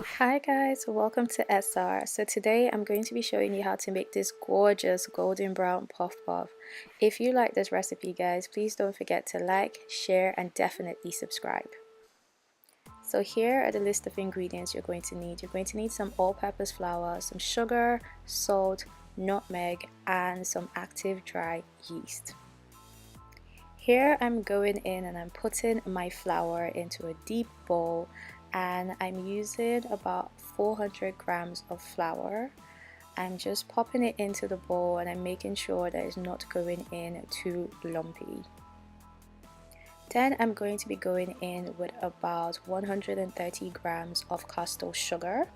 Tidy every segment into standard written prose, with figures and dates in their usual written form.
Hi guys, welcome to SR. So today I'm going to be showing you how to make this gorgeous golden brown puff puff. If you like this recipe guys, please don't forget to like, share and definitely subscribe. So here are the list of ingredients you're going to need. You're going to need some all-purpose flour, some sugar, salt, nutmeg and some active dry yeast. Here I'm going in and I'm putting my flour into a deep bowl and I'm using about 400 grams of flour. I'm just popping it into the bowl and I'm making sure that it's not going in too lumpy. Then I'm going to be going in with about 130 grams of caster sugar.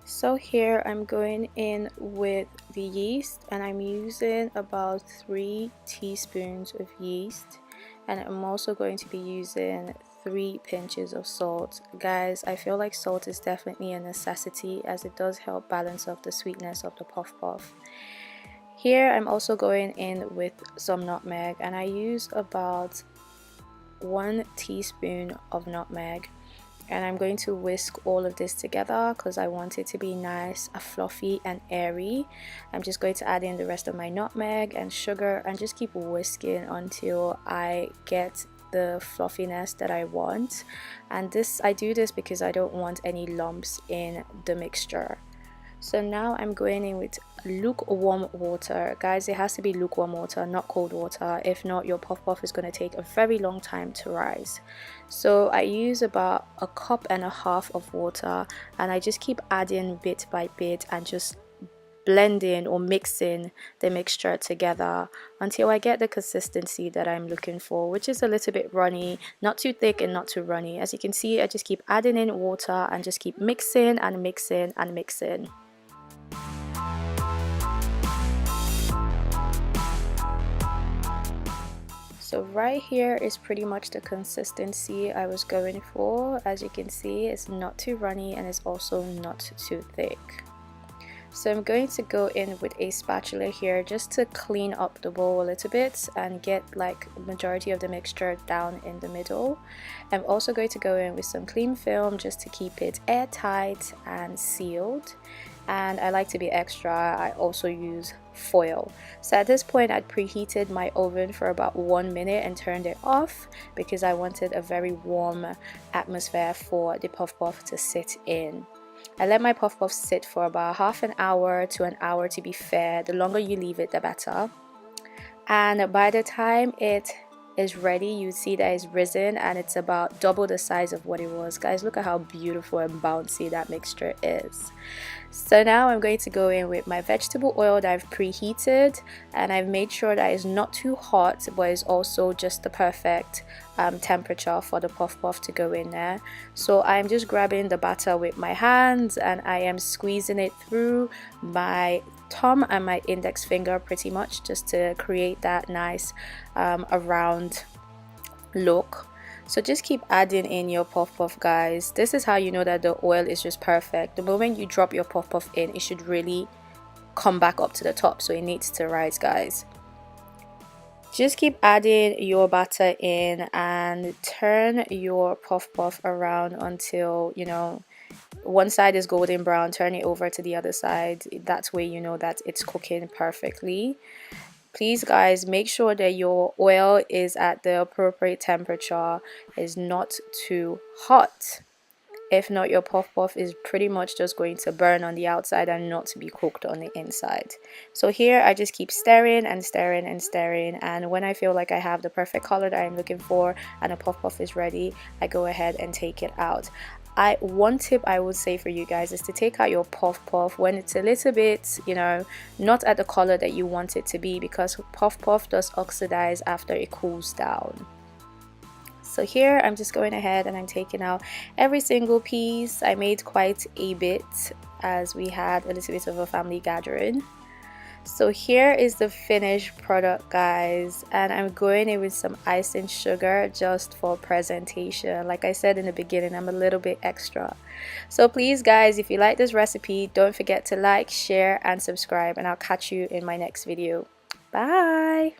So here I'm going in with the yeast and I'm using about 3 teaspoons of yeast, and I'm also going to be using 3 pinches of salt. Guys, I feel like salt is definitely a necessity as it does help balance off the sweetness of the puff puff. Here I'm also going in with some nutmeg and I use about 1 teaspoon of nutmeg. And I'm going to whisk all of this together because I want it to be nice, fluffy and airy. I'm just going to add in the rest of my nutmeg and sugar and just keep whisking until I get the fluffiness that I want. And I do this because I don't want any lumps in the mixture. So now I'm going in with lukewarm water. Guys, it has to be lukewarm water, not cold water. If not, your puff puff is going to take a very long time to rise. So I use about 1.5 cups of water and I just keep adding bit by bit and just blending or mixing the mixture together until I get the consistency that I'm looking for, which is a little bit runny, not too thick and not too runny. As you can see, I just keep adding in water and just keep mixing and mixing and mixing. So right here is pretty much the consistency I was going for. As you can see, it's not too runny and it's also not too thick. So I'm going to go in with a spatula here just to clean up the bowl a little bit and get like majority of the mixture down in the middle. I'm also going to go in with some cling film just to keep it airtight and sealed. And I like to be extra, I also use foil. So at this point I'd preheated my oven for about 1 minute and turned it off because I wanted a very warm atmosphere for the puff puff to sit in. I let my puff puff sit for about half an hour to an hour to be fair. The longer you leave it, the better. And by the time it is ready, you see that it's risen and it's about double the size of what it was. Guys, look at how beautiful and bouncy that mixture is. So now I'm going to go in with my vegetable oil that I've preheated and I've made sure that it's not too hot but it's also just the perfect temperature for the puff puff to go in there. So I'm just grabbing the batter with my hands and I am squeezing it through my thumb and my index finger pretty much just to create that nice round look. So just keep adding in your puff puff, guys. This is how you know that the oil is just perfect. The moment you drop your puff puff in, it should really come back up to the top, so it needs to rise, guys. Just keep adding your batter in and turn your puff puff around until you know one side is golden brown. Turn it over to the other side. That way you know that it's cooking perfectly. Please guys, make sure that your oil is at the appropriate temperature, is not too hot. If not, your puff puff is pretty much just going to burn on the outside and not to be cooked on the inside. So here I just keep stirring and stirring and stirring, and when I feel like I have the perfect color that I'm looking for and a puff puff is ready, I go ahead and take it out. One tip I would say for you guys is to take out your puff puff when it's a little bit, you know, not at the color that you want it to be, because puff puff does oxidize after it cools down. So here I'm just going ahead and I'm taking out every single piece. I made quite a bit as we had a little bit of a family gathering. So here is the finished product, guys, and I'm going in with some icing sugar just for presentation. Like I said in the beginning, I'm a little bit extra. So please guys, if you like this recipe, don't forget to like, share and subscribe, and I'll catch you in my next video. Bye.